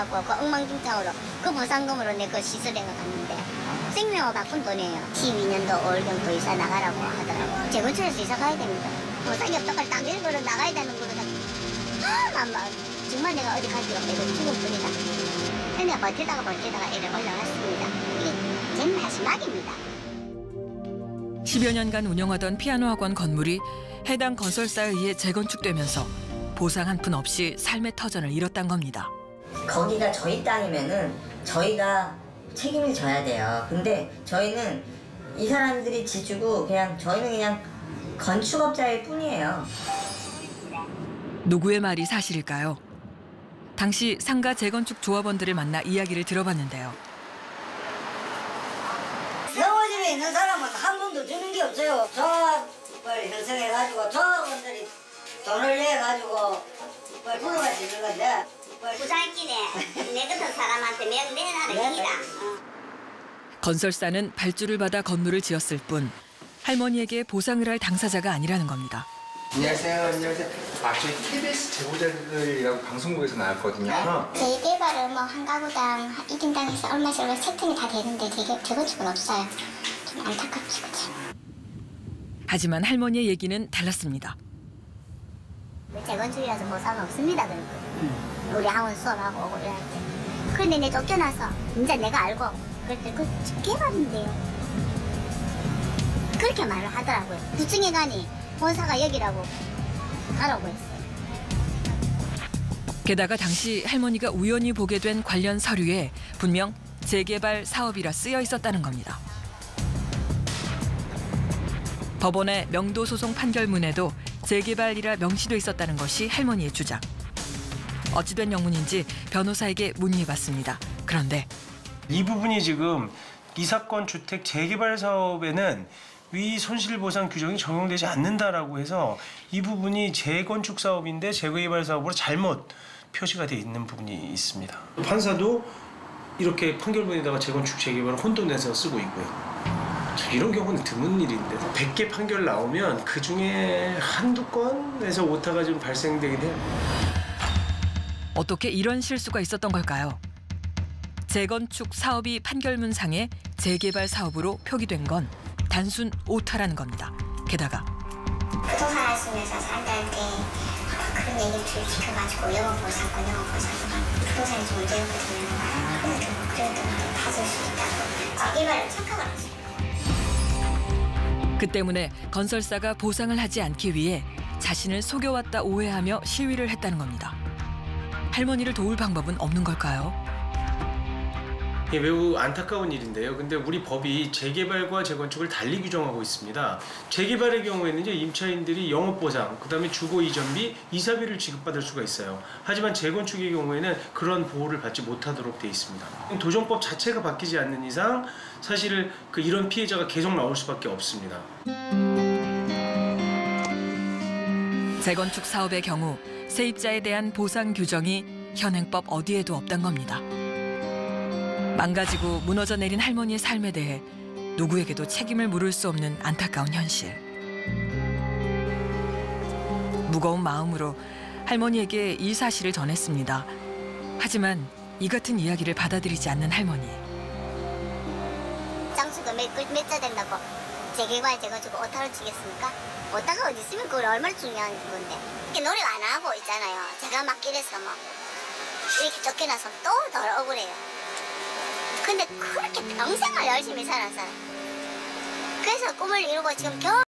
그 엉망진창으로 그 보상금으로 내 그 시설에 갔는데 생명을 바꾼 돈이에요. 12년도 5월 정도 이사 나가라고 하더라고. 재건축해서 이사 가야 됩니다. 보상이 없다고 딱 일거로 나가야 되는 거로다. 정말 내가 어디 갈 데가 없다. 이거 죽을 뿐이다. 근데 버티다가 애를 올라갔습니다. 이게 제 마지막입니다. 10여 년간 운영하던 피아노 학원 건물이 해당 건설사에 의해 재건축되면서 보상 한 푼 없이 삶의 터전을 잃었단 겁니다. 거기가 저희 땅이면은 저희가 책임을 져야 돼요. 근데 저희는 이 사람들이 지주고 저희는 그냥 건축업자일 뿐이에요. 누구의 말이 사실일까요? 당시 상가 재건축 조합원들을 만나 이야기를 들어봤는데요. 영어집에 있는 사람은 한 번도 주는 게 없어요. 조합을 형성해가지고 조합원들이 돈을 내가지고 부모가 주는 건데. 부장끼네 내 같은 사람한테 내놔라 이다. 건설사는 발주를 받아 건물을 지었을 뿐 할머니에게 보상을 할 당사자가 아니라는 겁니다. 안녕하세요. 안녕하세요. 저희 KBS 제보자들이라고 방송국에서 나왔거든요. 재개발은 뭐 한 가구당 1인당에서 얼마씩 세팅이 다 되는데 재건축은 없어요. 좀 안타깝지 그치? 하지만 할머니의 얘기는 달랐습니다. 재건축이라서 보상 없습니다. 우리 학원 수업하고 오고 이럴 때. 그런데 이제 쫓겨나서 이제 내가 알고 그럴 때 그 개발인데요. 그렇게 말을 하더라고요. 부증에 가니 본사가 여기라고 가라고 했어요. 게다가 당시 할머니가 우연히 보게 된 관련 서류에 분명 재개발 사업이라 쓰여 있었다는 겁니다. 법원의 명도 소송 판결문에도 재개발이라 명시돼 있었다는 것이 할머니의 주장. 어찌된 영문인지 변호사에게 문의해봤습니다. 그런데 이 부분이 지금 이 사건 주택 재개발 사업에는 위 손실보상 규정이 적용되지 않는다라고 해서 이 부분이 재건축 사업인데 재개발 사업으로 잘못 표시가 돼 있는 부분이 있습니다. 판사도 이렇게 판결문에다가 재건축 재개발을 혼돈해서 쓰고 있고요. 이런 경우는 드문 일인데 100개 판결 나오면 그중에 한두 건에서 오타가 좀 발생되긴 해요. 어떻게 이런 실수가 있었던 걸까요? 재건축 사업이 판결문상에 재개발 사업으로 표기된 건 단순 오타라는 겁니다. 게다가 부동산 하시면서 사람들한테 그런 얘기를 주입시켜가지고 영업보상권 부동산이 좀 문제였거든요. 그래도 받을 수 있다고 재개발을 착각을 하세요. 그 때문에 건설사가 보상을 하지 않기 위해 자신을 속여왔다 오해하며 시위를 했다는 겁니다. 할머니를 도울 방법은 없는 걸까요? 이게 매우 안타까운 일인데요. 근데 우리 법이 재개발과 재건축을 달리 규정하고 있습니다. 재개발의 경우에는 이제 임차인들이 영업보상, 그다음에 주거 이전비, 이사비를 지급받을 수가 있어요. 하지만 재건축의 경우에는 그런 보호를 받지 못하도록 돼 있습니다. 도정법 자체가 바뀌지 않는 이상 사실 이런 피해자가 계속 나올 수밖에 없습니다. 재건축 사업의 경우 세입자에 대한 보상 규정이 현행법 어디에도 없단 겁니다. 망가지고 무너져 내린 할머니의 삶에 대해 누구에게도 책임을 물을 수 없는 안타까운 현실. 무거운 마음으로 할머니에게 이 사실을 전했습니다. 하지만 이 같은 이야기를 받아들이지 않는 할머니. 장수가 몇 자 된다고 재개발 재건축 오타를 치겠습니까? 오타가 어디 있으면 그걸 얼마나 중요한 건데. 이렇게 노력 안 하고 있잖아요. 제가 막 이래서 막 이렇게 쫓겨나서 또 덜 억울해요. 근데 그렇게 평생을 열심히 살았어요. 그래서 꿈을 이루고 지금 겨우